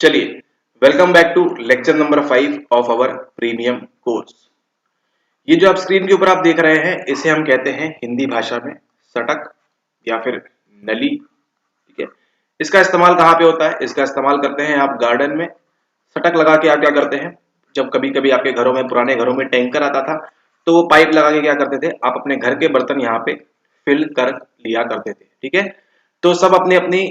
चलिए, welcome back to lecture number 5 of our premium course. ये जो आप स्क्रीन के ऊपर आप देख रहे हैं, इसे हम कहते हैं हिंदी भाषा में सटक या फिर नली। ठीक है, इसका इस्तेमाल कहाँ पे होता है? इसका इस्तेमाल करते हैं आप गार्डन में। सटक लगा के आप क्या करते हैं, जब कभी कभी आपके घरों में, पुराने घरों में टैंकर आता था, तो वो पाइप लगा के क्या करते थे, आप अपने घर के बर्तन यहाँ पे फिल कर लिया करते थे। ठीक है, तो सब अपनी अपनी,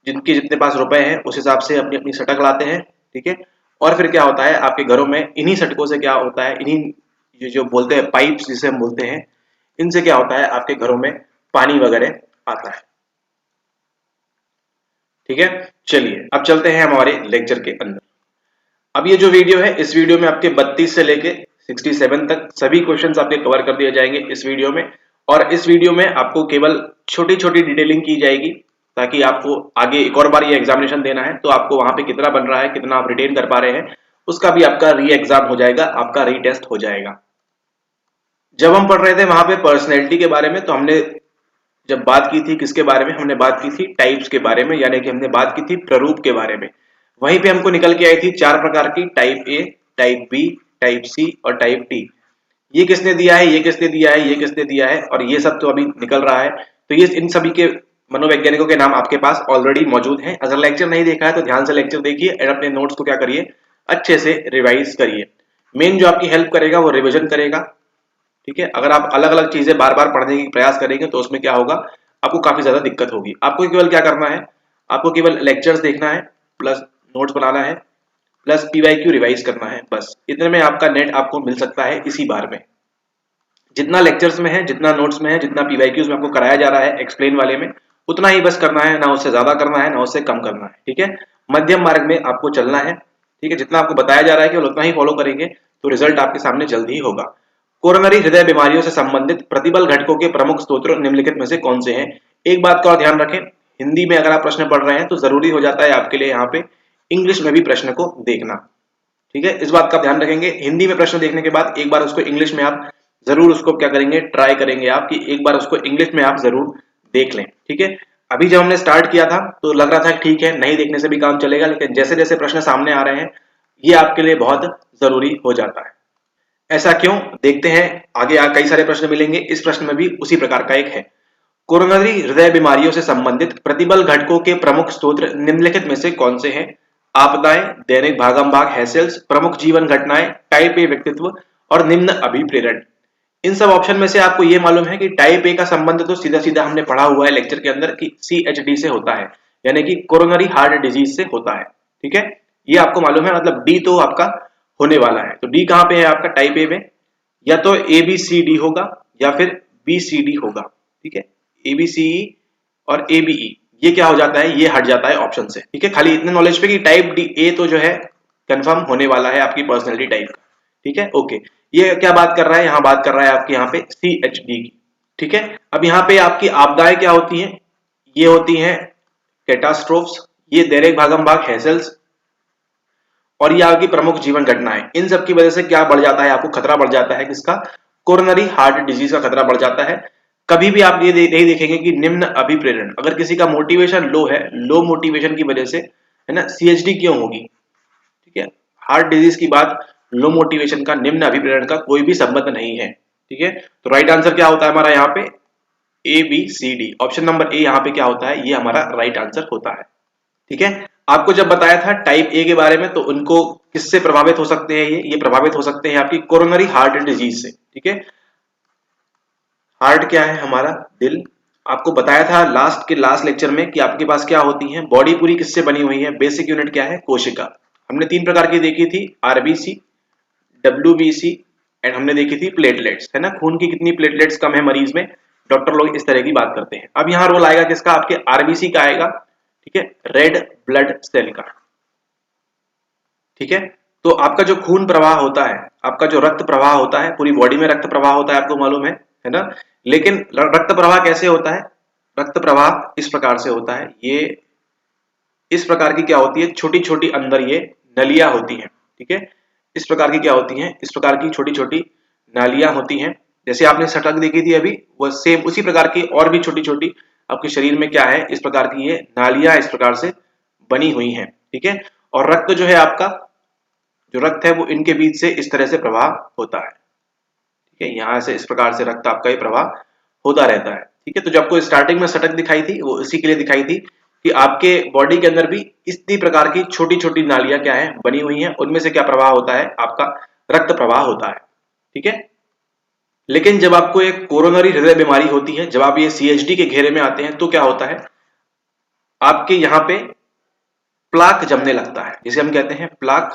जिनके जितने पास रुपए हैं उस हिसाब से अपनी अपनी सटक लाते हैं। ठीक है, और फिर क्या होता है आपके घरों में, इन्हीं सटकों से क्या होता है, इन्हीं ये जो बोलते हैं पाइप्स जिसे हम बोलते हैं, इनसे क्या होता है आपके घरों में पानी वगैरह आता है। ठीक है, चलिए अब चलते हैं हमारे लेक्चर के अंदर। अब ये जो वीडियो है, इस वीडियो में आपके 32 से लेके 67 तक सभी क्वेश्चंस आपके कवर कर दिए जाएंगे इस वीडियो में। और इस वीडियो में आपको केवल छोटी छोटी डिटेलिंग की जाएगी, ताकि आपको आगे एक और बार ये एग्जामिनेशन देना है तो आपको वहां पे कितना बन रहा है, कितना आप रिटेन कर पा रहे हैं, उसका भी आपका री एग्जाम हो जाएगा, आपका रीटेस्ट हो जाएगा। जब हम पढ़ रहे थे वहां पे पर्सनैलिटी के बारे में, तो हमने जब बात की थी किसके बारे में, हमने बात की थी टाइप्स के बारे में, यानी कि हमने बात की थी प्ररूप के बारे में। वहीं पे हमको निकल के आई थी 4 प्रकार की, type A, type B, type C और टाइप टी। ये किसने दिया है, ये किसने दिया है, ये किसने दिया है, और ये सब तो अभी निकल रहा है। तो ये इन सभी के मनोवैज्ञानिकों के नाम आपके पास ऑलरेडी मौजूद हैं। अगर लेक्चर नहीं देखा है तो ध्यान से लेक्चर देखिए और अपने नोट्स को क्या करिए, अच्छे से रिवाइज करिए। मेन जो आपकी हेल्प करेगा वो रिविजन करेगा। ठीक है, अगर आप अलग अलग चीजें बार बार पढ़ने की प्रयास करेंगे तो उसमें क्या होगा, आपको काफी ज्यादा दिक्कत होगी। आपको केवल क्या करना है, आपको केवल लेक्चर्स देखना है, प्लस नोट्स बनाना है, प्लस पीवाईक्यू रिवाइज करना है। बस इतने में आपका नेट आपको मिल सकता है इसी बार में। जितना लेक्चर्स में है, जितना नोट्स में है, जितना पीवाईक्यूज में आपको कराया जा रहा है एक्सप्लेन वाले में, उतना ही बस करना है, ना उससे ज्यादा करना है ना उससे कम करना है। ठीक है, मध्यम मार्ग में आपको चलना है। ठीक है, जितना आपको बताया जा रहा है केवल उतना ही फॉलो करेंगे तो रिजल्ट आपके सामने जल्द ही होगा। कोरोनरी हृदय बीमारियों से संबंधित प्रतिबल घटकों के प्रमुख स्रोत निम्नलिखित में से कौन से हैं? एक बात का और ध्यान रखें, हिंदी में अगर आप प्रश्न पढ़ रहे हैं तो जरूरी हो जाता है आपके लिए यहाँ पे इंग्लिश में भी प्रश्न को देखना। ठीक है, इस बात का ध्यान रखेंगे, हिंदी में प्रश्न देखने के बाद एक बार उसको इंग्लिश में आप जरूर उसको क्या करेंगे, ट्राई करेंगे आप कि एक बार उसको इंग्लिश में आप जरूर देख लें। ठीक है, अभी जब हमने स्टार्ट किया था तो लग रहा था ठीक है, नहीं देखने से भी काम चलेगा, लेकिन जैसे जैसे प्रश्न सामने आ रहे हैं ये आपके लिए बहुत जरूरी हो जाता है। ऐसा क्यों, देखते हैं आगे। कई सारे प्रश्न मिलेंगे, इस प्रश्न में भी उसी प्रकार का एक है। कोरोनरी हृदय बीमारियों से संबंधित प्रतिबल घटकों के प्रमुख स्रोत निम्नलिखित में से कौन से हैं? आपदाएं, दैनिक भागम भाग हैसेल्स, प्रमुख जीवन घटनाएं, टाइप ए व्यक्तित्व और निम्न अभिप्रेरण। इन सब ऑप्शन में से आपको ये मालूम है कि टाइप ए का संबंध तो सीधा सीधा हमने पढ़ा हुआ है लेक्चर के अंदर कि CHD से होता है, यानी कि कोरोनरी हार्ट डिजीज से होता है। ठीक है, ये आपको मालूम है, मतलब डी तो आपका होने वाला है। तो डी कहाँ पे है आपका टाइप ए में? या तो ABCD होगा या फिर BCD होगा। ठीक है, ABCE और ABE ये क्या हो जाता है, ये हट जाता है ऑप्शन से। ठीक है, खाली इतने नॉलेज पे कि टाइप डी ए तो जो है कंफर्म होने वाला है आपकी पर्सनैलिटी टाइप का। ठीक है, ओके। ये क्या बात कर रहा है, यहाँ बात कर रहा है आपके यहाँ पे CHD की। ठीक है, अब यहाँ पे आपकी आपदाएं क्या होती हैं, ये होती हैं कैटास्ट्रोफ्स, ये दैनिक भागम भाग हैसेल्स, और ये आपकी प्रमुख जीवन घटनाएं। इन सब की वजह से क्या बढ़ जाता है, आपको खतरा बढ़ जाता है किसका, कोरोनरी हार्ट डिजीज का खतरा बढ़ जाता है। कभी भी आप ये नहीं देखेंगे कि निम्न अभिप्रेरण, अगर किसी का मोटिवेशन लो है, लो मोटिवेशन की वजह से है ना CHD क्यों होगी। ठीक है, हार्ट डिजीज की बात, लो मोटिवेशन का, निम्न अभिप्रेरण का कोई भी संबंध नहीं है। ठीक है, तो राइट आंसर क्या होता है हमारा यहाँ पे ABCD, ऑप्शन नंबर ए यहाँ पे क्या होता है, ये हमारा राइट आंसर होता है। ठीक है, आपको जब बताया था टाइप ए के बारे में तो उनको किससे प्रभावित हो सकते हैं, ये प्रभावित हो सकते हैं आपकी कोरोनरी हार्ट डिजीज से। ठीक है, हार्ट क्या है हमारा, दिल। आपको बताया था लास्ट लेक्चर में कि आपके पास क्या होती है, बॉडी पूरी किससे बनी हुई है, बेसिक यूनिट क्या है, कोशिका। हमने 3 प्रकार की देखी थी, RBC, WBC एंड हमने देखी थी प्लेटलेट्स, है ना। खून की कितनी प्लेटलेट्स कम है मरीज में, डॉक्टर लोग इस तरह की बात करते हैं। अब यहाँ रोल आएगा किसका, आपके RBC का आएगा। ठीक है, रेड ब्लड सेल का। ठीक है, तो आपका जो खून प्रवाह होता है, आपका जो रक्त प्रवाह होता है, पूरी बॉडी में रक्त प्रवाह होता है, आपको मालूम है ना। लेकिन रक्त प्रवाह कैसे होता है, रक्त प्रवाह इस प्रकार से होता है, ये इस प्रकार की क्या होती है, छोटी छोटी अंदर ये नलियां होती हैं। ठीक है, इस प्रकार की क्या होती हैं, इस प्रकार की छोटी छोटी नालियां होती हैं। जैसे आपने सटक देखी थी अभी, वो सेम उसी प्रकार की और भी छोटी छोटी आपके शरीर में क्या है, इस प्रकार की ये नालियां इस प्रकार से बनी हुई हैं। ठीक है। और रक्त जो है आपका, जो रक्त है वो इनके बीच से इस तरह से प्रवाह होता है, ठीक है। यहाँ से इस प्रकार से रक्त आपका ये प्रवाह होता रहता है, ठीक है। तो जो आपको स्टार्टिंग में सटक दिखाई थी वो इसी के लिए दिखाई थी कि आपके बॉडी के अंदर भी इसी प्रकार की छोटी छोटी नालियां क्या है बनी हुई हैं, उनमें से क्या प्रवाह होता है, आपका रक्त प्रवाह होता है, ठीक है। लेकिन जब आपको एक कोरोनरी हृदय बीमारी होती है, जब आप ये CHD के घेरे में आते हैं, तो क्या होता है, आपके यहाँ पे प्लाक जमने लगता है, जिसे हम कहते हैं प्लाक,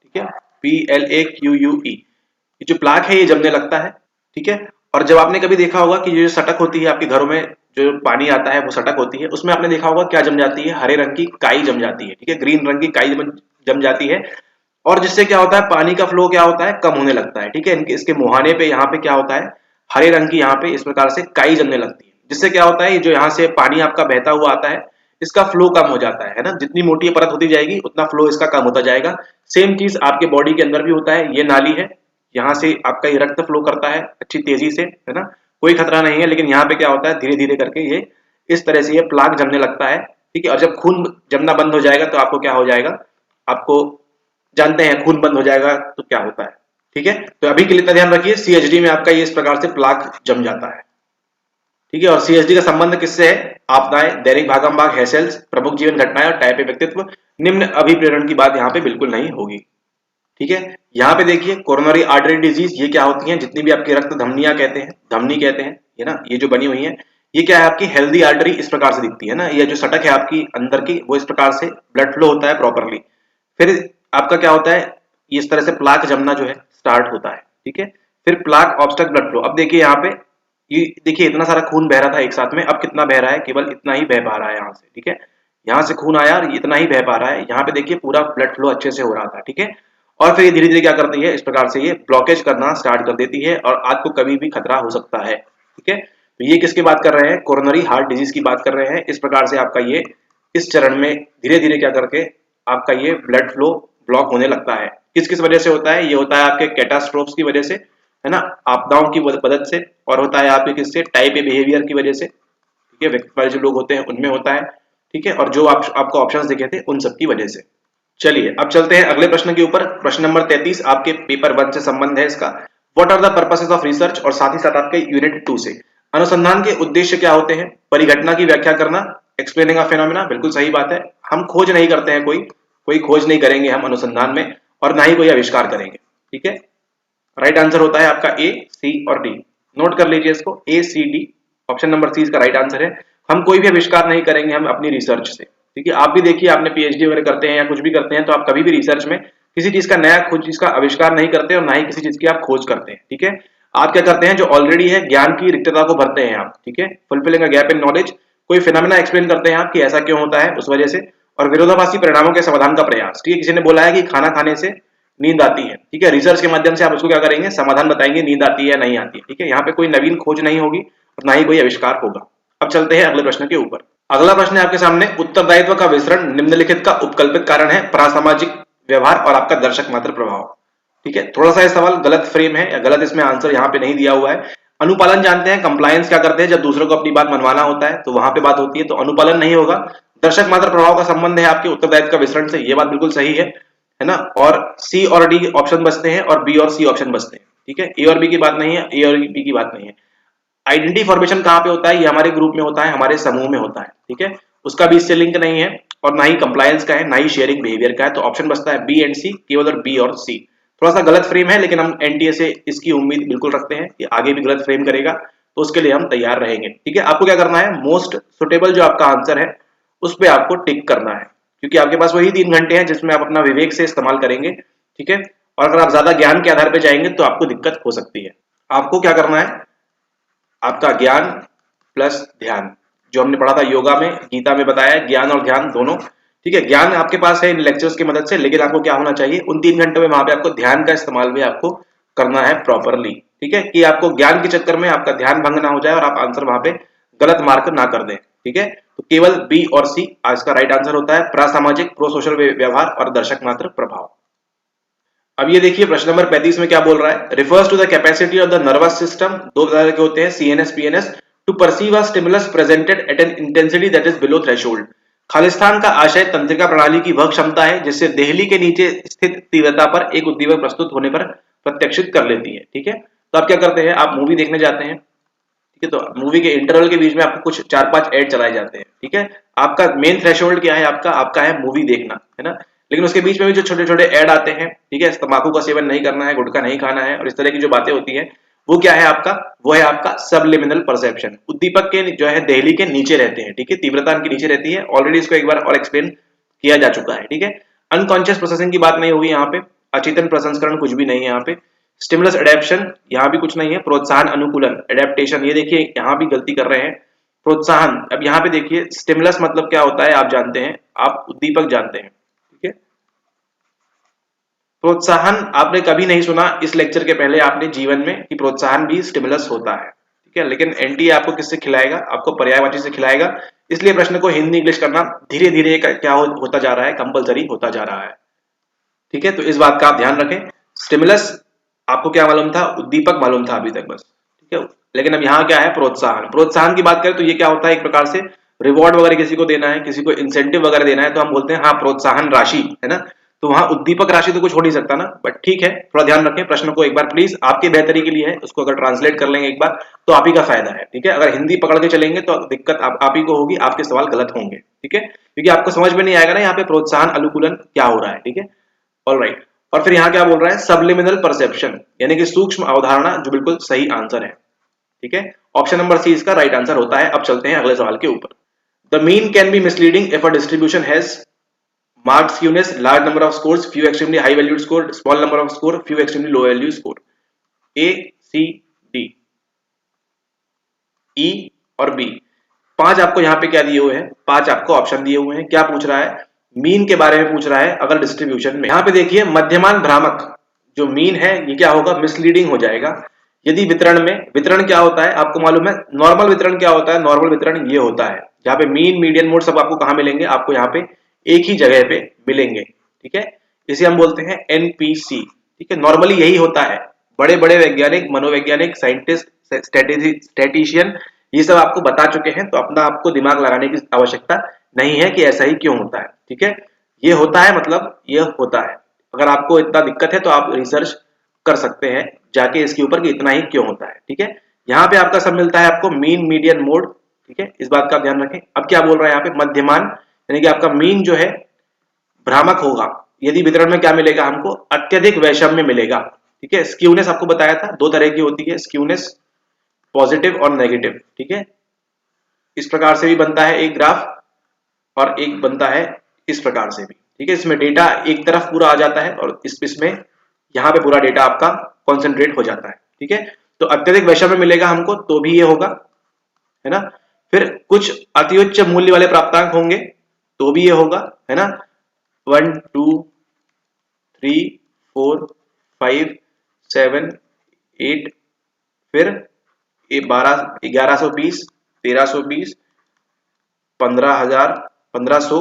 ठीक है, PLAQUE। ये जो प्लाक है ये जमने लगता है, ठीक है। और जब आपने कभी देखा होगा कि ये जो सटक होती है आपके घरों में, जो पानी आता है वो सटक होती है, उसमें आपने देखा होगा क्या जम जाती है, हरे रंग की काई जम जाती है, ठीक है, ग्रीन रंग की काई जम जाती है। और जिससे क्या होता है, पानी का फ्लो क्या होता है, कम होने लगता है, ठीक है। इसके मुहाने पे यहाँ पे क्या होता है, हरे रंग की यहाँ पे इस प्रकार से काई जमने लगती है, जिससे क्या होता है, जो यहाँ से पानी आपका बहता हुआ आता है, इसका फ्लो कम हो जाता है ना। जितनी मोटी परत होती जाएगी उतना फ्लो इसका कम होता जाएगा। सेम चीज आपके बॉडी के अंदर भी होता है। ये नाली है, यहाँ से आपका ये रक्त फ्लो करता है अच्छी तेजी से, है ना, कोई खतरा नहीं है। लेकिन यहाँ पे क्या होता है, धीरे धीरे करके ये इस तरह से ये प्लाक जमने लगता है, ठीक है। और जब खून जमना बंद हो जाएगा तो आपको क्या हो जाएगा, आपको जानते हैं खून बंद हो जाएगा तो क्या होता है, ठीक है। तो अभी के लिए इतना ध्यान रखिए, CHD में आपका ये इस प्रकार से प्लाक जम जाता है, ठीक है। और CHD का संबंध किससे है, आपदाएं, दैनिक भागम भाग, हेसेल्स, प्रमुख जीवन घटनाएं और टाइप ए व्यक्तित्व, निम्न अभिप्रेरण की बात यहाँ पे बिल्कुल नहीं होगी, ठीक है। यहाँ पे देखिए कोरोनरी आर्टरी डिजीज, ये क्या होती है, जितनी भी आपकी रक्त धमनियां कहते हैं, धमनी कहते हैं, ये ना, ये जो बनी हुई है, ये क्या है, आपकी हेल्दी आर्टरी इस प्रकार से दिखती है ना। ये जो सटक है आपकी अंदर की, वो इस प्रकार से ब्लड फ्लो होता है प्रॉपरली। फिर आपका क्या होता है, ये इस तरह से प्लाक जमना जो है स्टार्ट होता है, ठीक है। फिर प्लाक ऑब्स्ट्रक्ट ब्लड फ्लो। अब देखिए यहाँ पे, ये देखिए इतना सारा खून बह रहा था एक साथ में, अब कितना बह रहा है, केवल इतना ही बह पा रहा है यहाँ से, ठीक है। यहाँ से खून आया और इतना ही बह पा रहा है, यहाँ पे देखिए पूरा ब्लड फ्लो अच्छे से हो रहा था, ठीक है। और फिर ये धीरे धीरे क्या करती है, इस प्रकार से ये ब्लॉकेज करना स्टार्ट कर देती है और आपको कभी भी खतरा हो सकता है, ठीक है। तो ये किसकी बात कर रहे हैं, कोरोनरी हार्ट डिजीज की बात कर रहे हैं। इस प्रकार से आपका ये इस चरण में धीरे धीरे क्या करके आपका ये ब्लड फ्लो ब्लॉक होने लगता है। किस किस वजह से होता है, ये होता है आपके कैटास्ट्रोफ्स की वजह से, है ना, आपदाओं की मदद से, और होता है आपके किससे, टाइप ए बिहेवियर की वजह से, ठीक है, व्यक्ति वाले जो लोग होते हैं उनमें होता है, ठीक है। और जो आपको ऑप्शंस दिखे थे उन सब की वजह से। चलिए अब चलते हैं अगले प्रश्न के ऊपर। प्रश्न नंबर 33 आपके पेपर 1 से संबंध है इसका। What are the purposes of research, और साथ ही साथ आपके यूनिट 2 से अनुसंधान के उद्देश्य क्या होते हैं। परिघटना की व्याख्या करना, एक्सप्लेनिंग अ फेनोमेना, बिल्कुल सही बात है। हम खोज नहीं करते हैं, कोई खोज नहीं करेंगे हम अनुसंधान में, और ना ही कोई आविष्कार करेंगे, ठीक है। राइट आंसर होता है आपका ए, सी और डी। नोट कर लीजिए इसको, A C D, option number C इसका राइट आंसर है। हम कोई भी आविष्कार नहीं करेंगे हम अपनी रिसर्च से, ठीक है। आप भी देखिए, आपने PhD वगैरह करते हैं या कुछ भी करते हैं, तो आप कभी भी रिसर्च में किसी चीज का नया खोज, चीज का आविष्कार नहीं करते और ना ही किसी चीज की आप खोज करते हैं, ठीक है। आप क्या करते हैं, जो ऑलरेडी है ज्ञान की रिक्तता को भरते हैं आप, ठीक है, fulfilling a gap in knowledge. कोई फिनोमेना एक्सप्लेन करते हैं आप कि ऐसा क्यों होता है उस वजह से, और विरोधाभासी परिणामों के समाधान का प्रयास, ठीक है। किसी ने बोला है कि खाना खाने से नींद आती है, ठीक है, रिसर्च के माध्यम से आप उसको क्या करेंगे, समाधान बताएंगे, नींद आती है या नहीं आती है, ठीक है। यहाँ पे कोई नवीन खोज नहीं होगी और ना ही कोई आविष्कार होगा। अब चलते हैं अगले प्रश्न के ऊपर। अगला प्रश्न है आपके सामने, उत्तरदायित्व का विसरण निम्नलिखित का उपकल्पित कारण है, परासामाजिक व्यवहार और आपका दर्शक मात्र प्रभाव, ठीक है। थोड़ा सा ये सवाल गलत फ्रेम है या गलत इसमें आंसर यहाँ पे नहीं दिया हुआ है। अनुपालन जानते हैं, कंप्लायंस क्या करते हैं, जब दूसरों को अपनी बात मनवाना होता है तो वहां पे बात होती है, तो अनुपालन नहीं होगा। दर्शक मात्र प्रभाव का संबंध है आपके उत्तरदायित्व का विसरण से, ये बात बिल्कुल सही है ना। और सी और डी ऑप्शन बचते हैं और बी और सी ऑप्शन बचते हैं, ठीक है। ए और बी की बात नहीं है, ए और बी की बात नहीं है। आइडेंटिटी फॉर्मेशन कहाँ पे होता है, ये हमारे ग्रुप में होता है, हमारे समूह में होता है, ठीक है। उसका भी इससे लिंक नहीं है, और ना ही कंप्लायंस का है, ना ही शेयरिंग बिहेवियर का है। तो ऑप्शन बचता है बी एंड सी, केवल और बी और सी। थोड़ा सा गलत फ्रेम है, लेकिन हम एनटीए से इसकी उम्मीद बिल्कुल रखते हैं कि आगे भी गलत फ्रेम करेगा, तो उसके लिए हम तैयार रहेंगे, ठीक है। आपको क्या करना है, मोस्ट सुटेबल जो आपका आंसर है उस पर आपको टिक करना है, क्योंकि आपके पास वही 3 घंटे हैं जिसमें आप अपना विवेक से इस्तेमाल करेंगे, ठीक है। और अगर आप ज्यादा ज्ञान के आधार पर जाएंगे तो आपको दिक्कत हो सकती है। आपको क्या करना है, आपका ज्ञान प्लस ध्यान, जो हमने पढ़ा था योगा में, गीता में बताया है, ज्ञान और ध्यान दोनों, ठीक है। ज्ञान आपके पास है इन लेक्चर्स की मदद से, लेकिन आपको क्या होना चाहिए, उन 3 घंटों में वहां पे आपको ध्यान का इस्तेमाल भी आपको करना है प्रॉपरली, ठीक है, कि आपको ज्ञान के चक्कर में आपका ध्यान भंग ना हो जाए और आप आंसर वहां पे गलत मार्क ना कर दें, ठीक है। तो केवल बी और सी आज का राइट आंसर होता है, प्रासामाजिक प्रो सोशल व्यवहार और दर्शक मात्र प्रभाव। अब ये देखिए प्रश्न नंबर 35 में क्या बोल रहा है, refers to the capacity of the nervous system, 2 तरह के होते हैं, CNS PNS, to perceive a stimulus presented at an intensity that is below threshold. Khalistan का आशय तंत्रिका प्रणाली की वह क्षमता है जिससे देहली के नीचे स्थित तीव्रता पर एक उद्दीपक प्रस्तुत होने पर प्रत्याशित कर लेती है। ठीक है, तो आप क्या करते हैं, आप मूवी देखने जाते हैं। ठीक है, तो मूवी के इंटरवल के बीच में आपको कुछ 4-5 ऐड चलाए जाते हैं। ठीक है, आपका मेन थ्रेशोल्ड क्या है, आपका है मूवी देखना, है ना। लेकिन उसके बीच में भी जो छोटे छोटे ऐड आते हैं, ठीक है, तंबाकू का सेवन नहीं करना है, गुटखा नहीं खाना है और इस तरह की जो बातें होती है, वो क्या है आपका, वो है आपका सबलिमिनल परसेप्शन। उद्दीपक के जो है देहली के नीचे रहते हैं। ठीक है, तीव्रता इनकी नीचे रहती है। ऑलरेडी इसको एक बार और एक्सप्लेन किया जा चुका है। ठीक है, अनकॉन्शियस प्रोसेसिंग की बात नहीं होगी यहाँ पे, अचेतन प्रसंस्करण कुछ भी नहीं है यहाँ पे। स्टिमुलस एडेप्शन यहाँ भी कुछ नहीं है। प्रोत्साहन अनुकूलन एडेप्टेशन, ये देखिए यहाँ भी गलती कर रहे हैं। प्रोत्साहन, अब यहाँ पे देखिए स्टिमुलस मतलब क्या होता है आप जानते हैं, आप उद्दीपक जानते हैं। ठीक है, प्रोत्साहन आपने कभी नहीं सुना इस लेक्चर के पहले आपने जीवन में कि प्रोत्साहन भी स्टिमुलस होता है। ठीक है, लेकिन एनटीए आपको किससे खिलाएगा, आपको पर्यायवाची से खिलाएगा। इसलिए प्रश्न को हिंदी इंग्लिश करना धीरे धीरे क्या होता जा रहा है, कंपलसरी होता जा रहा है। ठीक है, तो इस बात का आप ध्यान रखें। स्टिमुलस आपको क्या मालूम था, उद्दीपक मालूम था अभी तक बस। ठीक है, लेकिन अब यहाँ क्या है, प्रोत्साहन। प्रोत्साहन की बात करें तो ये क्या होता है, एक प्रकार से रिवॉर्ड वगैरह किसी को देना है, किसी को इंसेंटिव वगैरह देना है, तो हम बोलते हैं हाँ प्रोत्साहन राशि, है ना। तो वहां उद्दीपक राशि तो कुछ हो नहीं सकता ना, बट ठीक है, थोड़ा ध्यान रखें प्रश्न को एक बार प्लीज, आपकी बेहतरी के लिए है, उसको अगर ट्रांसलेट कर लेंगे एक बार तो आप ही का फायदा है। ठीक है, अगर हिंदी पकड़ के चलेंगे तो दिक्कत आप ही को होगी, आपके सवाल गलत होंगे। ठीक है, क्योंकि आपको समझ में नहीं आएगा ना यहाँ पे प्रोत्साहन अनुकूलन क्या हो रहा है। ठीक है, ऑलराइट। और फिर यहाँ क्या बोल रहा है, सबलिमिनल परसेप्शन, यानी कि सूक्ष्म अवधारणा, जो बिल्कुल सही आंसर है। ठीक है, ऑप्शन नंबर सी इसका राइट आंसर होता है। अब चलते हैं अगले सवाल के ऊपर। The mean can be misleading if a distribution has marked skewness, large number of scores, few extremely high valued score, small number of score, few extremely low value score. A, C, D, E और B, 5 आपको यहाँ पे क्या दिए हुए हैं, 5 आपको option दिए हुए हैं। क्या पूछ रहा है, मीन के बारे में पूछ रहा है। अगर डिस्ट्रीब्यूशन में यहाँ पे देखिए मध्यमान भ्रामक जो मीन है ये क्या होगा, मिसलीडिंग हो जाएगा। यदि वितरण में, वितरण क्या होता है आपको मालूम है, नॉर्मल वितरण क्या होता है, नॉर्मल वितरण ये होता है जहाँ पे मीन मीडियन मोड सब आपको कहाँ मिलेंगे, आपको यहाँ पे एक ही जगह पे मिलेंगे। ठीक है, इसे हम बोलते हैं एनपीसी। ठीक है, नॉर्मली यही होता है। बड़े बड़े वैज्ञानिक, मनोवैज्ञानिक, साइंटिस्ट, स्टैटिस्टिशियन ये सब आपको बता चुके हैं, तो अपना आपको दिमाग लगाने की आवश्यकता नहीं है कि ऐसा ही क्यों होता है। ठीक है, ये होता है, मतलब ये होता है। अगर आपको इतना दिक्कत है तो आप रिसर्च कर सकते हैं जाके इसके ऊपर कि इतना ही क्यों होता है। ठीक है, यहाँ पे आपका सब मिलता है आपको मीन मीडियन मोड। ठीक है, इस बात का ध्यान रखें। अब क्या बोल रहा है यहाँ पे, मध्यमान, यानी कि आपका मीन जो है भ्रामक होगा यदि वितरण में क्या मिलेगा हमको, अत्यधिक वैषम्य मिलेगा। ठीक है, स्क्यूनेस आपको बताया था, दो तरह की होती है, स्क्यूनेस पॉजिटिव और नेगेटिव। ठीक है, इस प्रकार से भी बनता है एक ग्राफ और एक बनता है इस प्रकार से भी। ठीक है, इसमें डेटा एक तरफ पूरा आ जाता है और इसमें यहाँ पे पूरा डेटा आपका कॉन्सेंट्रेट हो जाता है। ठीक है, तो अत्यधिक वैषम्य मिलेगा हमको तो भी ये होगा, है ना। फिर कुछ अति उच्च मूल्य वाले प्राप्तांक होंगे तो भी ये होगा, है ना। 1 2 3 4 5 7 8, फिर 12 1120 1320 15,000 1500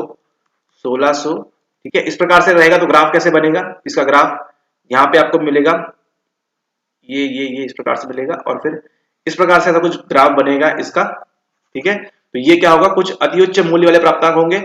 1600। ठीक है, इस प्रकार से रहेगा। तो ग्राफ कैसे बनेगा, इसका ग्राफ यहाँ पे आपको मिलेगा, ये इस प्रकार से मिलेगा और फिर इस प्रकार से ऐसा कुछ ग्राफ बनेगा इसका। ठीक है, तो ये क्या होगा, कुछ अति उच्च मूल्य वाले प्राप्तांक होंगे,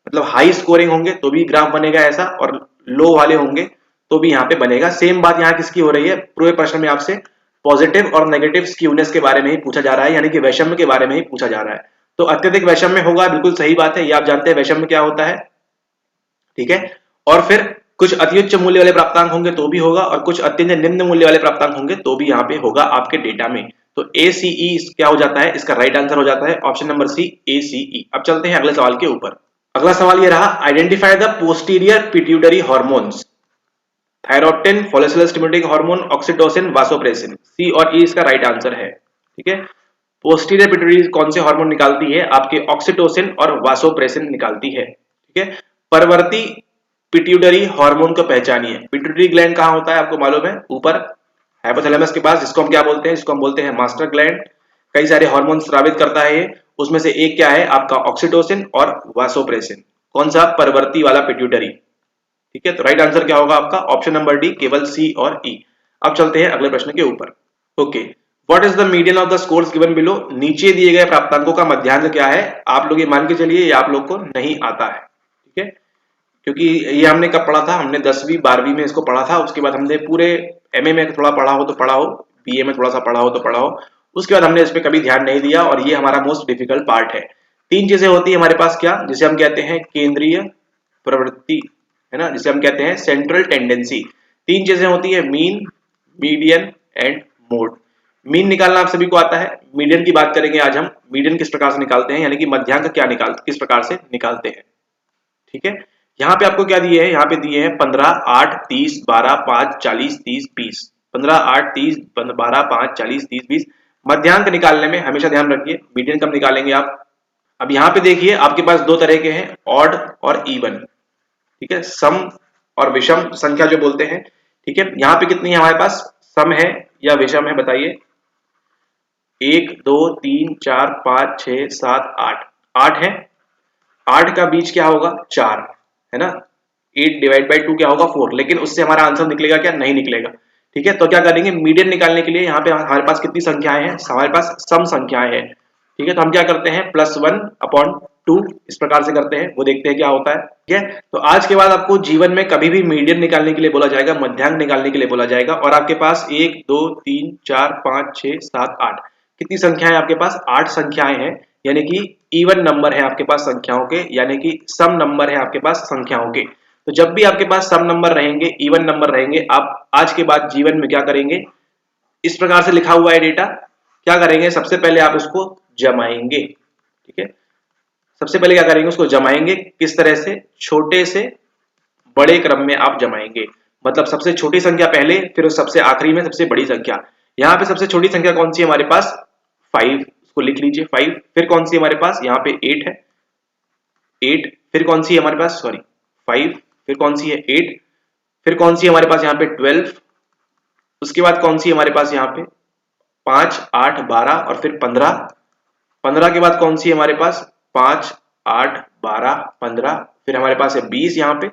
मतलब हाई स्कोरिंग होंगे तो भी ग्राफ बनेगा ऐसा, और लो वाले होंगे तो भी यहाँ पे बनेगा। सेम बात यहाँ किसकी हो रही है, पूरे प्रश्न में आपसे पॉजिटिव और नेगेटिव स्क्यूनेस के बारे में ही पूछा जा रहा है, यानी कि वैषम्य के बारे में ही पूछा जा रहा है। तो अत्यधिक वैषम्य होगा, बिल्कुल सही बात है, ये आप जानते हैं वैषम्य क्या होता है। ठीक है, और फिर कुछ अति उच्च मूल्य वाले प्राप्तांक होंगे तो भी होगा, और कुछ अत्यंत निम्न मूल्य वाले प्राप्तांक होंगे तो भी यहाँ पे होगा आपके डेटा में। तो ACE क्या हो जाता है, इसका राइट आंसर हो जाता है ऑप्शन नंबर सी, ACE। अब चलते हैं अगले सवाल के ऊपर। अगला सवाल ये रहा, identify the posterior pituitary hormones, thyrotropin, follicular stimulating hormone, oxytocin, vasopressin. C और ई इसका राइट आंसर है। ठीक है, पोस्टीरियर पिट्यूटरी कौन से हार्मोन निकालती है, आपके ऑक्सीटोसिन और वासोप्रेसिन निकालती है। ठीक है, परवर्ती पिट्यूटरी हार्मोन को पहचानिए। पिट्यूटरी ग्लैंड कहाँ होता है आपको मालूम है, ऊपर हाइपोथैलेमस के पास, जिसको हम क्या बोलते हैं, इसको हम बोलते हैं मास्टर ग्लैंड। कई सारे हार्मोन स्रावित करता है ये, उसमें से एक क्या है आपका ऑक्सीटोसिन और वासोप्रेसिन। कौन सा, परवर्ती वाला पिट्यूटरी। ठीक है, तो राइट आंसर क्या होगा आपका ऑप्शन नंबर डी, केवल सी और ई। अब चलते हैं अगले प्रश्न के ऊपर। Okay, what is the median of the scores given below, नीचे दिए गए प्राप्तांकों का मध्यांक क्या है। आप लोग ये मान के चलिए ये आप लोग को नहीं आता है, ठीक है, क्योंकि ये हमने कब पढ़ा था, हमने 10वीं 12वीं में इसको पढ़ा था, उसके बाद हमने पूरे एमए में थोड़ा पढ़ा हो तो पढ़ा हो, बीए में थोड़ा सा पढ़ा हो तो पढ़ा हो, उसके बाद हमने इस पे कभी ध्यान नहीं दिया और ये हमारा मोस्ट डिफिकल्ट पार्ट है। तीन चीजें होती है हमारे पास, क्या, जिसे हम कहते हैं केंद्रीय प्रवृत्ति, है ना, जिसे हम कहते हैं सेंट्रल टेंडेंसी। तीन चीजें होती है, mean, median and mode. Mean निकालना आप सभी को आता है, मीडियन की बात करेंगे आज हम, मीडियन किस प्रकार से निकालते हैं, यानी कि मध्यांक क्या किस प्रकार से निकालते हैं, ठीक है। यहाँ पे आपको क्या दिए हैं, यहाँ पे दिए हैं 15, 8, 30, 12, 5, 40, 30, 20, 15, 8, 30, 12, 5, 40, 30, 20। मध्यांक निकालने में हमेशा ध्यान रखिए मीडियन कब निकालेंगे आप। अब यहाँ पे देखिए आपके पास दो तरह के हैं, ऑड और इवन, ठीक है, सम और विषम संख्या जो बोलते हैं, ठीक है। यहाँ पे कितनी है हमारे पास, सम है या विषम है बताइए। 1, 2, 3, 4, 5, 6, 7, 8, 8 है। 8 का बीच क्या होगा, 4, है ना। 8 डिवाइड बाई 2 क्या होगा, 4, लेकिन उससे हमारा आंसर निकलेगा क्या, नहीं निकलेगा, ठीक है। तो क्या करेंगे, मीडियन निकालने के लिए यहाँ पे हमारे पास कितनी संख्याएं हैं, हमारे पास सम संख्याएं हैं, ठीक है। तो हम क्या करते हैं, +1/2 इस प्रकार से करते हैं, वो देखते हैं क्या होता है, ठीक है। तो आज के बाद आपको जीवन में कभी भी मीडियन निकालने के लिए बोला जाएगा, मध्यांक निकालने के लिए बोला जाएगा, और आपके पास 1, 2, 3, 4, 5, 6, 7, 8 कितनी संख्याएं आपके पास, 8 संख्याएं हैं, यानी कि इवन नंबर है आपके पास संख्याओं के, यानी कि सम नंबर है आपके पास संख्याओं के। तो जब भी आपके पास सम नंबर रहेंगे, इवन नंबर रहेंगे, आप आज के बाद जीवन में क्या करेंगे, इस प्रकार से लिखा हुआ है डेटा, क्या करेंगे, सबसे पहले आप उसको जमाएंगे, ठीक है। सबसे पहले क्या करेंगे, उसको जमाएंगे, किस तरह से, छोटे से बड़े क्रम में आप जमाएंगे, मतलब सबसे छोटी संख्या पहले, फिर सबसे आखिरी में सबसे बड़ी संख्या। यहाँ पे सबसे छोटी संख्या कौन सी है हमारे पास, 5, उसको लिख लीजिए 5। फिर कौन सी हमारे पास, यहाँ पे 8 है, 8। फिर कौन सी है हमारे पास, सॉरी 5, फिर कौन सी है 8, फिर कौन सी है हमारे पास यहाँ पे 12, उसके बाद कौन सी है हमारे पास यहाँ पे 5, 8, 12 और फिर 15। 15 के बाद कौन सी है हमारे पास, 5, 8, 12, 15, फिर हमारे पास है 20 यहाँ पे।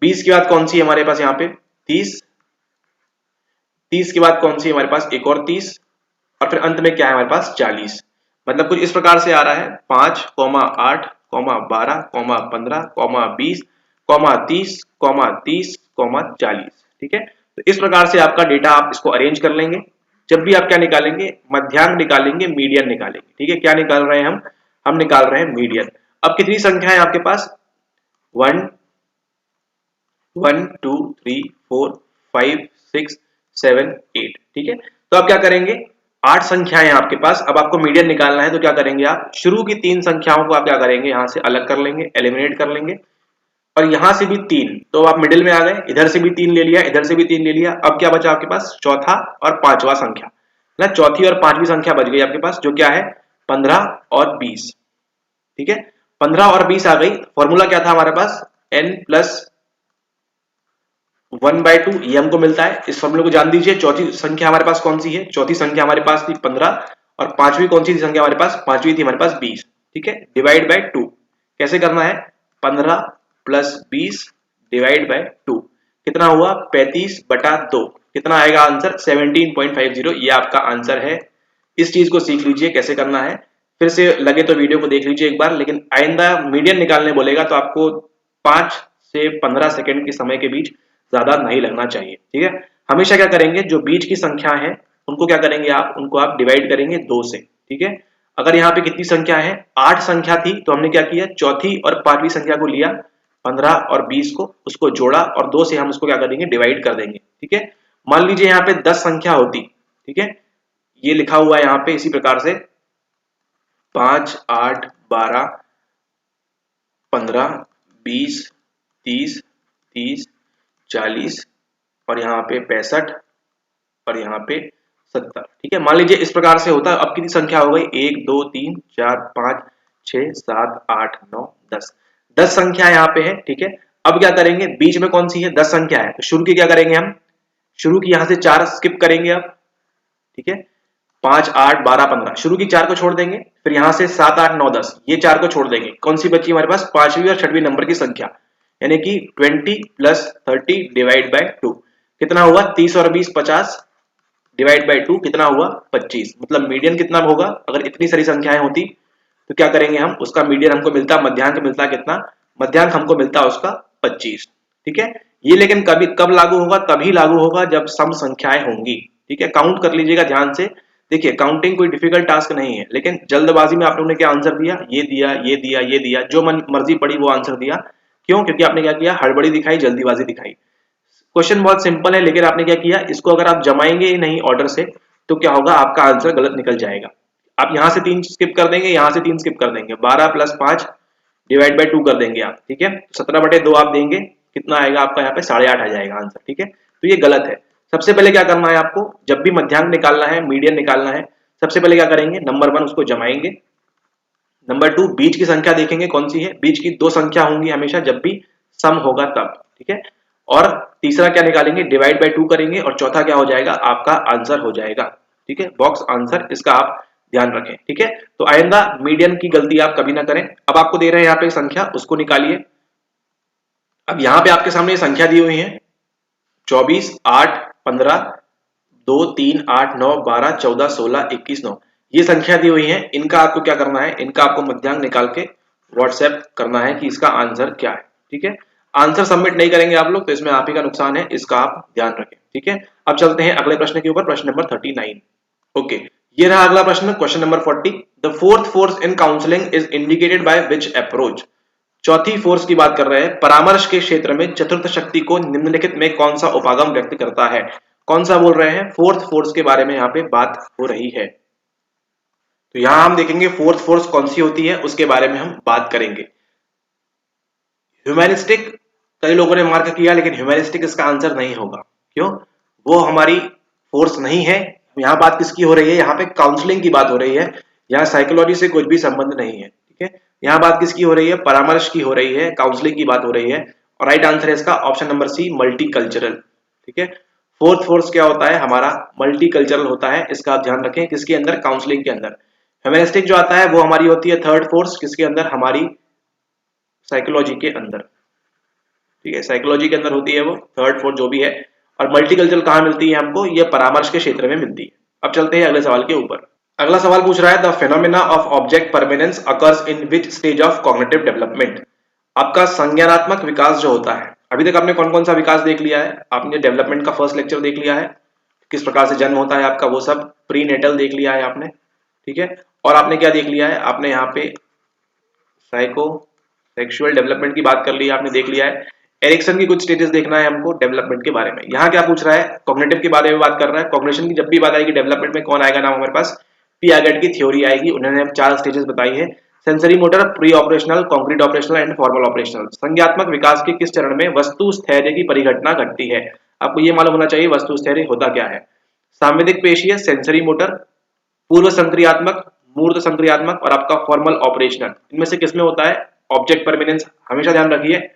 20 के बाद कौन सी है हमारे पास यहाँ पे 30। 30 के बाद कौन सी है हमारे पास, एक और 30, और फिर अंत में क्या है हमारे पास 40। मतलब कुछ इस प्रकार से आ रहा है, 5, 8, 12, 15, 20, 30, 30, 40, ठीक है। तो इस प्रकार से आपका डेटा आप इसको अरेंज कर लेंगे। जब भी आप क्या निकालेंगे, मध्यांक निकालेंगे, मीडियन निकालेंगे, ठीक है। क्या निकाल रहे हैं हम निकाल रहे हैं मीडियन। अब कितनी संख्या है आपके पास, 1, 2, 3, 4, 5, 6, 7, 8, ठीक है। तो आप क्या करेंगे, 8 संख्याएं आपके पास, अब आपको मीडियन निकालना है, तो क्या करेंगे आप, शुरू की 3 संख्याओं को आप क्या करेंगे, यहां से अलग कर लेंगे, एलिमिनेट कर लेंगे, और यहां से भी 3, तो आप मिडिल में आ गए, इधर से भी 3 ले लिया, इधर से भी 3 ले लिया। अब क्या बचा आपके पास, चौथा और पांचवा संख्या ना, चौथी और पांचवी संख्या बच गई आपके पास, जो क्या है 15 और 20, ठीक है। 15 और 20 आ गई। फॉर्मूला क्या था हमारे पास, n+1/2, ये हमको मिलता है, इस फॉर्मूले को जान दीजिए। चौथी संख्या हमारे पास कौन सी है, चौथी संख्या हमारे पास थी 15, और पांचवी कौन सी थी संख्या हमारे पास, पांचवी थी हमारे पास 20, ठीक है। डिवाइड बाय 2 कैसे करना है, 15 + 20 डिवाइड बाय 2 कितना हुआ, 35/2, कितना आएगा आंसर, 17.50। ये आपका आंसर है। इस चीज को सीख लीजिए कैसे करना है, फिर से लगे तो वीडियो को देख लीजिए एक बार, लेकिन आइंदा मीडियन निकालने बोलेगा तो आपको 5 से 15 सेकंड के समय के बीच ज्यादा नहीं लगना चाहिए, ठीक है। हमेशा क्या करेंगे, जो बीच की संख्या है उनको क्या करेंगे आप, उनको आप डिवाइड करेंगे 2 से, ठीक है। अगर यहाँ पे कितनी संख्या है, 8 संख्या थी, तो हमने क्या किया, चौथी और पांचवी संख्या को लिया, 15 और 20 को, उसको जोड़ा और 2 से हम उसको क्या करेंगे, डिवाइड कर देंगे, ठीक है। मान लीजिए यहाँ पे 10 संख्या होती, ठीक है, ये लिखा हुआ है यहाँ पे इसी प्रकार से 5, 8, 12, 15, 20, 30, 30, 40 और यहाँ पे 65 और यहाँ पे 70, ठीक है। मान लीजिए इस प्रकार से होता है। अब कितनी संख्या हो गई, 1, 2, 3, 4, 5, 6, 7, 8, 9, 10, 10 संख्या यहाँ पे है, ठीक है। अब क्या करेंगे, बीच में कौन सी है, 10 संख्या है, तो शुरू की क्या करेंगे हम, शुरू की यहाँ से 4 स्किप करेंगे अब, ठीक है। 5, 8, 12, 15, शुरू की 4 को छोड़ देंगे, फिर यहाँ से 7, 8, 9, 10, ये 4 को छोड़ देंगे। कौन सी बची हमारे पास, 5वीं और 6वीं नंबर की संख्या, यानी कि 20 + 30 डिवाइड बाय 2 कितना हुआ, 30 और 20 50, डिवाइड बाय 2 कितना हुआ 25। मतलब मीडियन कितना होगा, अगर इतनी सारी संख्याएं होती तो क्या करेंगे हम, उसका मीडियन हमको मिलता, मध्यांक मिलता कितना, मध्यांक हमको मिलता उसका 25। ठीक है, ये लेकिन कभी कब लागू होगा, तभी लागू होगा जब सम संख्याएं होंगी। ठीक है, काउंट कर लीजिएगा ध्यान से। देखिए काउंटिंग कोई डिफिकल्ट टास्क नहीं है, लेकिन जल्दबाजी में आप लोगों ने क्या आंसर दिया, ये दिया ये दिया ये दिया, जो मन मर्जी पड़ी वो आंसर दिया। क्यों, क्योंकि आपने क्या किया, हड़बड़ी दिखाई, जल्दीबाजी दिखाई। क्वेश्चन बहुत सिंपल है, लेकिन आपने क्या किया, इसको अगर आप जमाएंगे ही नहीं ऑर्डर से तो क्या होगा, आपका आंसर गलत निकल जाएगा। आप यहां से 3 स्किप कर देंगे, यहां से 3 स्किप कर देंगे, 12 + 5 डिवाइड बाय 2 कर देंगे आप। ठीक है, 17/2 आप देंगे, कितना आएगा आपका यहाँ पे 8.5 आ जाएगा आंसर। ठीक है, तो ये गलत है। सबसे पहले क्या करना है आपको, जब भी मध्यांक निकालना है, मीडियन निकालना है, सबसे पहले क्या करेंगे, नंबर 1 उसको जमाएंगे, नंबर 2 बीच की संख्या देखेंगे कौन सी है, बीच की 2 संख्या होंगी हमेशा जब भी सम होगा तब। ठीक है, और तीसरा क्या निकालेंगे, डिवाइड बाय 2 करेंगे, और चौथा क्या हो जाएगा, आपका आंसर हो जाएगा। ठीक है, बॉक्स आंसर, इसका आप ध्यान रखें। ठीक है, तो आइंदा मीडियन की गलती आप कभी ना करें। अब आपको दे रहे हैं यहाँ पे संख्या, उसको निकालिए। अब यहाँ पे आपके सामने संख्या दी हुई है 24, 8, 15, 2, 3, 8, 9, 12, 14, 16, 21, 9, ये संख्या दी हुई है। इनका आपको क्या करना है, इनका आपको मध्यांक निकाल के व्हाट्सएप करना है कि इसका आंसर क्या है। ठीक है, आंसर सबमिट नहीं करेंगे आप लोग तो इसमें आप ही का नुकसान है, इसका आप ध्यान रखें। ठीक है, अब चलते हैं अगले प्रश्न के ऊपर, प्रश्न नंबर 39। ओके, ये रहा अगला प्रश्न, question number 40। The fourth force in counselling is indicated by which approach. चौथी फोर्स की बात कर रहे हैं, परामर्श के क्षेत्र में चतुर्थ शक्ति को निम्नलिखित में कौन सा उपागम व्यक्त करता है। कौन सा बोल रहे हैं, फोर्थ फोर्स के बारे में यहाँ पे बात हो रही है। तो यहां हम देखेंगे फोर्थ फोर्स कौन सी होती है, उसके बारे में हम बात करेंगे। ह्यूमैनिस्टिक कई लोगों ने मार्क किया, लेकिन ह्यूमैनिस्टिक इसका आंसर नहीं होगा। क्यों, वो हमारी फोर्स नहीं है। यहाँ बात किसकी हो रही है, यहाँ पे काउंसलिंग की बात हो रही है, यहाँ साइकोलॉजी से कुछ भी संबंध नहीं है। ठीक है, यहाँ बात किसकी हो रही है, परामर्श की हो रही है, काउंसलिंग की बात हो रही है, और राइट आंसर है इसका ऑप्शन नंबर सी, मल्टीकल्चरल। ठीक है, फोर्थ फोर्स क्या होता है हमारा, मल्टीकल्चरल होता है, इसका आप ध्यान रखें, किसके अंदर, काउंसलिंग के अंदर। ह्यूमैनिस्टिक जो आता है वो हमारी होती है थर्ड फोर्स, किसके अंदर, हमारी साइकोलॉजी के अंदर। ठीक है, साइकोलॉजी के अंदर होती है वो थर्ड फोर्थ जो भी है। और मल्टीकल्चरल कहाँ मिलती है हमको, ये परामर्श के क्षेत्र में मिलती है। अब चलते हैं अगले सवाल के ऊपर। अगला सवाल पूछ रहा है, the phenomena of object permanence occurs in which stage of cognitive development. आपका संज्ञानात्मक विकास जो होता है, अभी तक आपने कौन कौन सा विकास देख लिया है, आपने डेवलपमेंट का फर्स्ट लेक्चर देख लिया है, किस प्रकार से जन्म होता है आपका, वो सब प्री नेटल देख लिया है आपने। ठीक है, और आपने क्या देख लिया है, आपने यहाँ पे साइको सेक्सुअल डेवलपमेंट की बात कर ली है, आपने देख लिया है। एरिक्सन की कुछ स्टेजेस देखना है हमको डेवलपमेंट के बारे में। यहाँ क्या पूछ रहा है, कॉग्निटिव के बारे में बात कर रहा है। कॉग्निशन की जब भी बात आएगी डेवलपमेंट में कौन आएगा नाम हमारे पास, पियागेट की थ्योरी आएगी। उन्होंने 4 स्टेजेस बताई है, sensory motor, pre operational, concrete operational and formal operational. संज्ञात्मक विकास के किस चरण में वस्तु स्थैर्य की परिघटना घटती है। आपको ये मालूम होना चाहिए वस्तु स्थैर्य होता क्या है। सांवेदिक पेशीय, सेंसरी मोटर, पूर्व संक्रियात्मक, मूर्त संक्रियात्मक, और आपका फॉर्मल ऑपरेशनल, इनमें से किसमें होता है ऑब्जेक्ट परमानेंस। हमेशा ध्यान रखिए,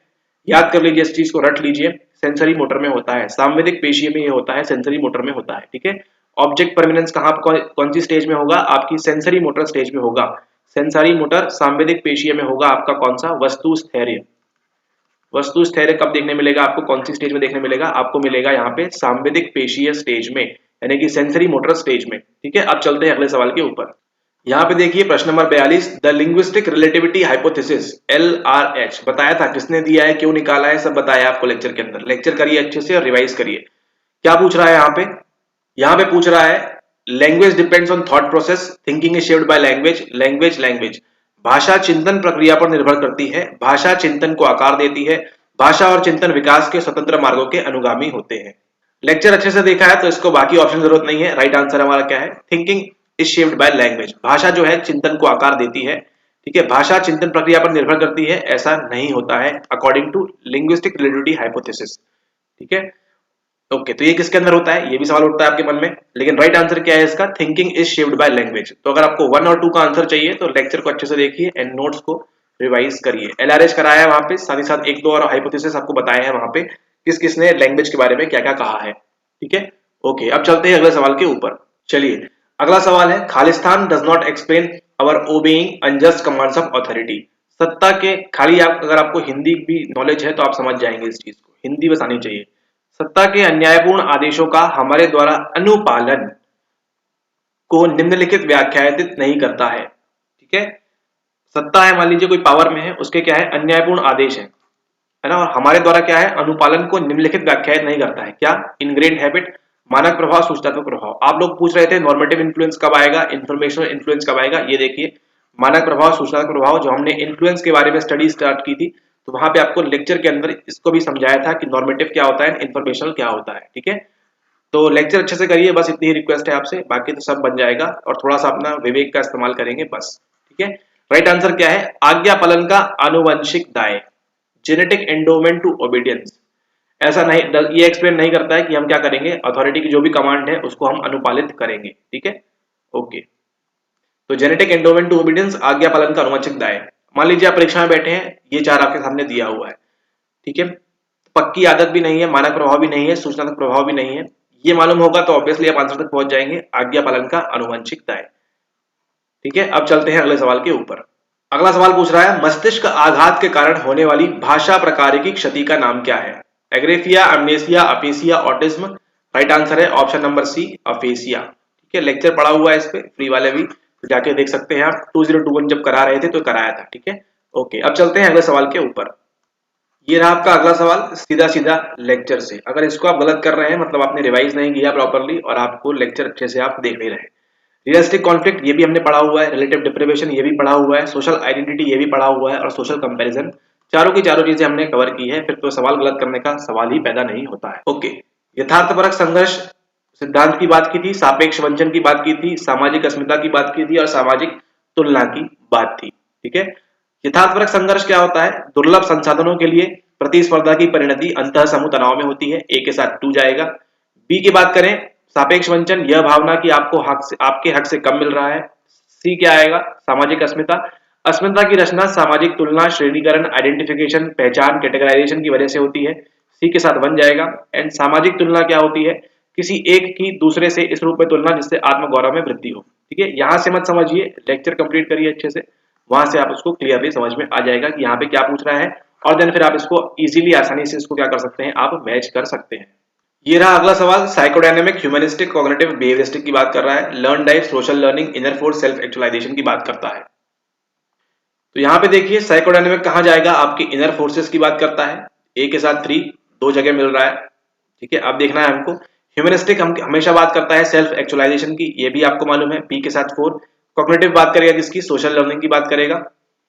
याद कर लीजिए, इस चीज को रट लीजिए, सेंसरी मोटर में होता है, सांवेदिक पेशीय में ये होता है, सेंसरी मोटर में होता है। ठीक है, ऑब्जेक्ट परमानेंस कहाँ कौन सी स्टेज में होगा, आपकी सेंसरी मोटर स्टेज में होगा। सेंसरी मोटर सांवेदिक पेशीय में होगा आपका कौन सा, वस्तु स्थैर्य। वस्तु स्थैर्य कब देखने मिलेगा आपको, कौन सी स्टेज में देखने मिलेगा, आपको मिलेगा यहाँ पे सांवेदिक पेशीय स्टेज में, यानी कि सेंसरी मोटर स्टेज में। ठीक है, अब चलते हैं अगले सवाल के ऊपर। यहाँ पे देखिए प्रश्न number 42, the linguistic relativity hypothesis LRH बताया था, किसने दिया है, क्यों निकाला है, सब बताया आपको लेक्चर के अंदर। लेक्चर करिए अच्छे से और रिवाइज करिए। क्या पूछ रहा है यहाँ पे पूछ रहा है, language depends on thought process, thinking is shaped by language, language भाषा चिंतन प्रक्रिया पर निर्भर करती है, भाषा चिंतन को आकार देती है, भाषा और चिंतन विकास के स्वतंत्र मार्गों के अनुगामी होते हैं। लेक्चर अच्छे से देखा है तो इसको बाकी ऑप्शन जरूरत नहीं है। राइट आंसर हमारा क्या है, thinking is shaped by language. भाषा जो है चिंतन को आकार देती है। ठीक है, भाषा चिंतन प्रक्रिया पर निर्भर करती है, ऐसा नहीं होता है according to linguistic relativity hypothesis. ठीक है, ओके, तो ये किसके अंदर होता है, ये भी सवाल उठता है आपके मन में, लेकिन राइट आंसर क्या है इसका, thinking is shaped by language. तो अगर आपको 1 और 2 का आंसर चाहिए तो लेक्चर को अच्छे से देखिए एंड नोट्स को रिवाइज करिए। LRH कराया है वहां पे, साथ ही साथ 1-2 और हाइपोथेसिस आपको बताए हैं वहां पे, किस किसने लैंग्वेज के बारे में क्या क्या कहा है। ठीक है, ओके, अब चलते हैं अगले सवाल के ऊपर। चलिए, अगला सवाल है, Khalistan does not explain our obeying unjust commands of authority. सत्ता के, खाली अगर आपको हिंदी भी नॉलेज है तो आप समझ जाएंगे इस चीज को, हिंदी बस आनी चाहिए। सत्ता के अन्यायपूर्ण आदेशों का हमारे द्वारा अनुपालन को निम्नलिखित व्याख्यायित नहीं करता है। ठीक है, सत्ता है, मान लीजिए कोई पावर में है, उसके क्या है, अन्यायपूर्ण आदेश है ना, और हमारे द्वारा क्या है, अनुपालन को निम्नलिखित व्याख्यायित नहीं करता है। क्या? इनग्रेन्ड हैबिट, मानक प्रभाव, सूचनात्मक प्रभाव। आप लोग पूछ रहे थे नॉर्मेटिव इन्फ्लुएंस कब आएगा, इंफॉर्मेशनल इन्फ्लुएंस कब आएगा। ये देखिए, मानक प्रभाव, सूचनात्मक प्रभाव, जो हमने इन्फ्लुएंस के बारे में स्टडी स्टार्ट की थी, तो वहां पे आपको लेक्चर के अंदर इसको भी समझाया था कि नॉर्मेटिव क्या होता है, इन्फॉर्मेशनल क्या होता है। ठीक है, तो लेक्चर अच्छे से करिए, बस इतनी ही रिक्वेस्ट है आपसे, बाकी तो सब बन जाएगा, और थोड़ा सा अपना विवेक का इस्तेमाल करेंगे बस। ठीक है, राइट आंसर क्या है, आज्ञा पालन का आनुवंशिक दाय, जेनेटिक एंडोमेंट टू ओबीडियंस। ऐसा नहीं, ये एक्सप्लेन नहीं करता है कि हम क्या करेंगे, अथॉरिटी की जो भी कमांड है उसको हम अनुपालित करेंगे। ठीक है, ओके, तो जेनेटिक एंडोमेंट टू ओबीडियंस, आज्ञा पालन का आनुवंशिक दाय। मान लीजिए आप परीक्षा में बैठे हैं, ये चार आपके सामने दिया हुआ है। ठीक है, पक्की आदत भी नहीं है, मानक प्रभाव भी नहीं है, सूचनात्मक प्रभाव भी नहीं है, ये मालूम होगा तो ऑब्वियसली आप आंसर तक पहुंच जाएंगे, आज्ञा पालन का आनुवंशिक दाय। ठीक है, अब चलते हैं अगले सवाल के ऊपर। अगला सवाल पूछ रहा है, मस्तिष्क आघात के कारण होने वाली भाषा प्रकार की क्षति का नाम क्या है? एग्रेफिया, अमनेसिया, अपेसिया, ऑटिज्म। राइट आंसर है ऑप्शन नंबर सी, अपेसिया। ठीक है, लेक्चर पढ़ा हुआ है इस पे, फ्री वाले भी तो जाके देख सकते हैं आप, 2021 जब करा रहे थे तो कराया था। ठीक है, ओके, अब चलते हैं अगले सवाल के ऊपर। ये रहा आपका अगला सवाल, सीधा सीधा लेक्चर से। अगर इसको आप गलत कर रहे हैं मतलब आपने रिवाइज नहीं किया प्रॉपरली और आपको लेक्चर अच्छे से आप देख नहीं रहे। रियलिस्टिक कॉन्फ्लिक्ट ये भी हमने पढ़ा हुआ है, रिलेटिव डिप्रिवेशन ये भी पढ़ा हुआ है, सोशल आइडेंटिटी ये भी पढ़ा हुआ है, और सोशल कंपैरिजन, चारों की चारों चीजें हमने कवर की है, फिर तो सवाल गलत करने का सवाल ही पैदा नहीं होता है। ओके, यथार्थपरक संघर्ष सिद्धांत की बात की थी, सापेक्ष वंचन की बात की थी, सामाजिक अस्मिता की बात की थी, और सामाजिक तुलना की बात थी। ठीक है, यथार्थपरक संघर्ष क्या होता है, दुर्लभ संसाधनों के लिए प्रतिस्पर्धा की परिणति अंतः समूह तनाव में होती है, ए के साथ 2 जाएगा। बी की बात करें, सापेक्ष वंचन, यह भावना कि आपको हक से, आपके हक से कम मिल रहा है। सी क्या आएगा, सामाजिक अस्मिता, अस्मिता की रचना सामाजिक तुलना, श्रेणीकरण, आइडेंटिफिकेशन, पहचान, कैटेगराइजेशन की वजह से होती है, सी के साथ 1 जाएगा। एंड सामाजिक तुलना क्या होती है, किसी एक की दूसरे से इस रूप में तुलना जिससे आत्मगौरव में वृद्धि हो। ठीक है, यहां से मत समझिए, लेक्चर कंप्लीट करिए अच्छे से, वहां से आप उसको क्लियरली समझ में आ जाएगा कि यहाँ पे क्या पूछ रहा है, और देन फिर आप इसको इजीली, आसानी से इसको क्या कर सकते हैं, आप मैच कर सकते हैं। ये रहा अगला सवाल, साइकोडायनेमिक, ह्यूमनिस्टिक, कॉग्निटिव, बिहेवियरिस्टिक की बात कर रहा है, learn type, social learning, inner force, self actualization की बात करता है। तो यहाँ पे देखिए साइकोडायनेमिक कहाँ जाएगा, आपके इनर फोर्सेस की बात करता है, ए के साथ 3, 2 जगह मिल रहा है। ठीक है, अब देखना है हमको। ह्यूमनिस्टिक हम हमेशा बात करता है सेल्फ एक्चुअलाइजेशन की, ये भी आपको मालूम है, बी के साथ 4। कॉग्निटिव बात करेगा किसकी, सोशल लर्निंग की बात करेगा,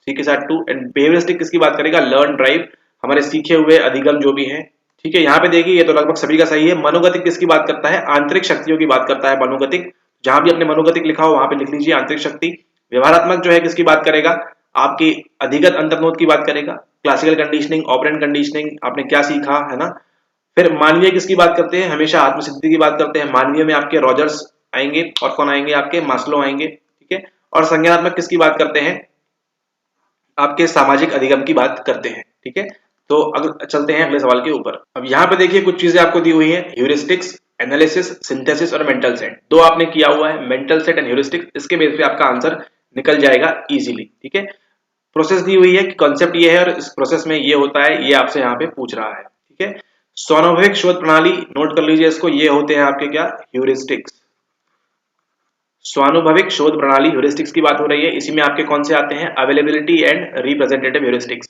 सी के साथ 2। एंड बिहेवियरिस्टिक किसकी बात करेगा, लर्न ड्राइव, हमारे सीखे हुए अधिगम जो भी हैं। ठीक है, यहाँ पे देखिए ये तो लगभग सभी का सही है। मनोगतिक किसकी बात करता है, आंतरिक शक्तियों की बात करता है मनोगतिक, जहां भी अपने मनोगतिक लिखा हो वहां पे लिख लीजिए आंतरिक शक्ति। व्यवहारात्मक जो है किसकी बात करेगा, आपकी अधिगत अंतर्नोद की बात करेगा, क्लासिकल कंडीशनिंग, ऑपरेंट कंडीशनिंग, आपने क्या सीखा है ना। फिर मानवीय किसकी बात करते हैं, हमेशा आत्मसिद्धि की बात करते हैं, मानवीय में आपके रॉजर्स आएंगे, और कौन आएंगे, आपके मास्लो आएंगे। ठीक है, और संज्ञानात्मक किसकी बात करते हैं, आपके सामाजिक अधिगम की बात करते हैं। ठीक है, तो चलते हैं अगले सवाल के ऊपर। अब यहाँ पे देखिए कुछ चीजें आपको दी हुई हैं, ह्यूरिस्टिक्स, एनालिसिस, सिंथेसिस और मेंटल सेट, 2 आपने किया हुआ है, मेंटल सेट एंड ह्यूरिस्टिक्स, इसके बेस पे आपका आंसर निकल जाएगा इजीली। ठीक है, प्रोसेस दी हुई है कि कॉन्सेप्ट ये है और इस प्रोसेस में ये होता है, ये आपसे यहाँ पे पूछ रहा है। ठीक है, स्वानुभविक शोध प्रणाली, नोट कर लीजिए इसको, ये होते हैं आपके क्या, ह्यूरिस्टिक्स। स्वानुभविक शोध प्रणाली, ह्यूरिस्टिक्स की बात हो रही है, इसी में आपके कौन से आते हैं, अवेलेबिलिटी एंड रिप्रेजेंटेटिव ह्यूरिस्टिक्स।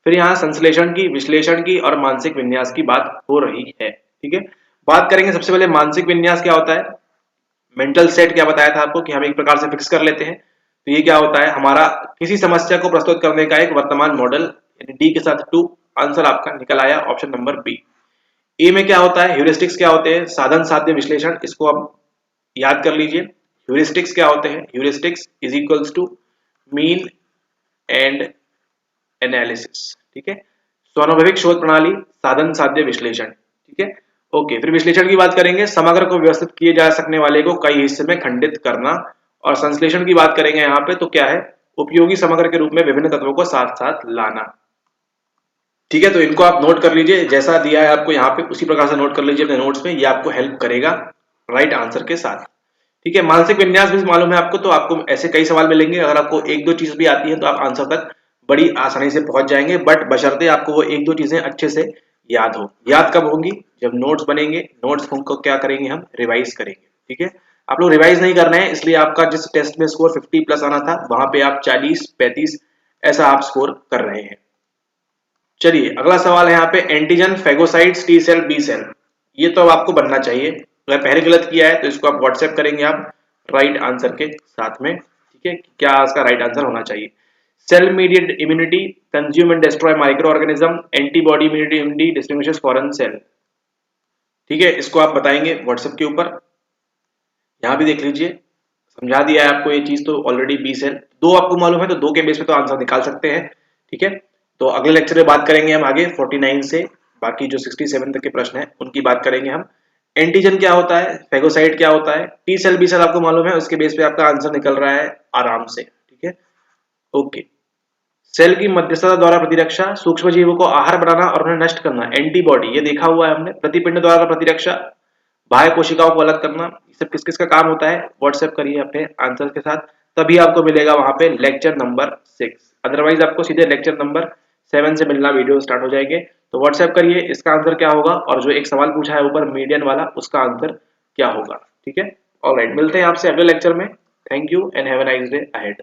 फिर यहाँ संश्लेषण की, विश्लेषण की और मानसिक विन्यास की बात हो रही है। ठीक है, बात करेंगे सबसे पहले मानसिक विन्यास क्या होता है। मेंटल सेट क्या बताया था आपको कि हम एक प्रकार से फिक्स कर लेते हैं, तो ये क्या होता है, हमारा किसी समस्या को प्रस्तुत करने का एक वर्तमान मॉडल, डी के साथ 2, आंसर आपका निकल आया ऑप्शन नंबर बी। ए में क्या होता है, ह्यूरिस्टिक्स क्या होते हैं, साधन साध्य विश्लेषण, इसको आप याद कर लीजिए। ह्यूरिस्टिक्स क्या होते हैं, heuristics is equals to mean end analysis. ठीक है, स्वानुभविक शोध प्रणाली, साधन साध्य विश्लेषण। ठीक है, ओके, फिर विश्लेषण की बात करेंगे, समग्र को व्यवस्थित किए जा सकने वाले को कई हिस्से में खंडित करना, और संश्लेषण की बात करेंगे यहाँ पे, तो क्या है, उपयोगी समग्र के रूप में विभिन्न तत्वों को साथ साथ लाना। ठीक है, तो इनको आप नोट कर लीजिए, जैसा दिया है आपको यहाँ पे उसी प्रकार से नोट कर लीजिए अपने नोट्स में, ये आपको हेल्प करेगा राइट आंसर के साथ। ठीक है, मानसिक विन्यास भी मालूम है आपको, तो आपको ऐसे कई सवाल मिलेंगे, अगर आपको 1-2 चीज भी आती है तो आप आंसर तक बड़ी आसानी से पहुंच जाएंगे, बट बशर्ते आपको वो 1-2 चीजें अच्छे से याद हो। याद कब होंगी? जब नोट्स बनेंगे, नोट्स को क्या करेंगे हम? रिवाइज करेंगे। ठीक है, आप लोग रिवाइज नहीं करना है, इसलिए आपका जिस टेस्ट में स्कोर 50 प्लस आना था वहां पे आप 40, 35 ऐसा आप स्कोर कर रहे हैं। चलिए अगला सवाल है यहाँ पे, antigen, phagocytes, T cell, B cell, ये तो अब आपको बनना चाहिए। अगर पहले गलत किया है तो इसको आप व्हाट्सएप करेंगे आप राइट आंसर के साथ में। ठीक है, क्या इसका राइट आंसर होना चाहिए? Cell mediated immunity, consume and destroy micro organism, antibody immunity distinguishes foreign cell. ठीक है, इसको आप बताएंगे व्हाट्सएप के ऊपर। यहाँ भी देख लीजिए, समझा दिया है आपको ये चीज तो ऑलरेडी 20 है। दो आपको मालूम है तो दो के बेस पे तो आंसर निकाल सकते हैं। ठीक है, तो अगले लेक्चर में बात करेंगे हम आगे 49 से बाकी जो 67 तक के प्रश्न है उनकी बात करेंगे हम। एंटीजन क्या होता है, फेगोसाइट क्या होता है, टी सेल बी सेल आपको मालूम है, उसके बेस पे आपका आंसर निकल रहा है आराम से। ठीक है, ओके। सेल की मध्यस्थता द्वारा प्रतिरक्षा, सूक्ष्म जीवों को आहार बनाना और उन्हें नष्ट करना, एंटीबॉडी, ये देखा हुआ है हमने। प्रतिपिंड द्वारा प्रतिरक्षा, बाह्य कोशिकाओं को अलग करना, ये सब किस किस का काम होता है? व्हाट्सएप करिए अपने आंसर के साथ, तभी आपको मिलेगा वहां पे लेक्चर नंबर 6। अदरवाइज आपको सीधे लेक्चर नंबर 7 से मिलना, वीडियो स्टार्ट हो जाएंगे। तो व्हाट्सएप करिए इसका आंसर क्या होगा, और जो एक सवाल पूछा है ऊपर मीडियन वाला उसका आंसर क्या होगा। ठीक है, ऑलराइट, मिलते हैं आपसे अगले लेक्चर में। Thank you and have a nice day ahead.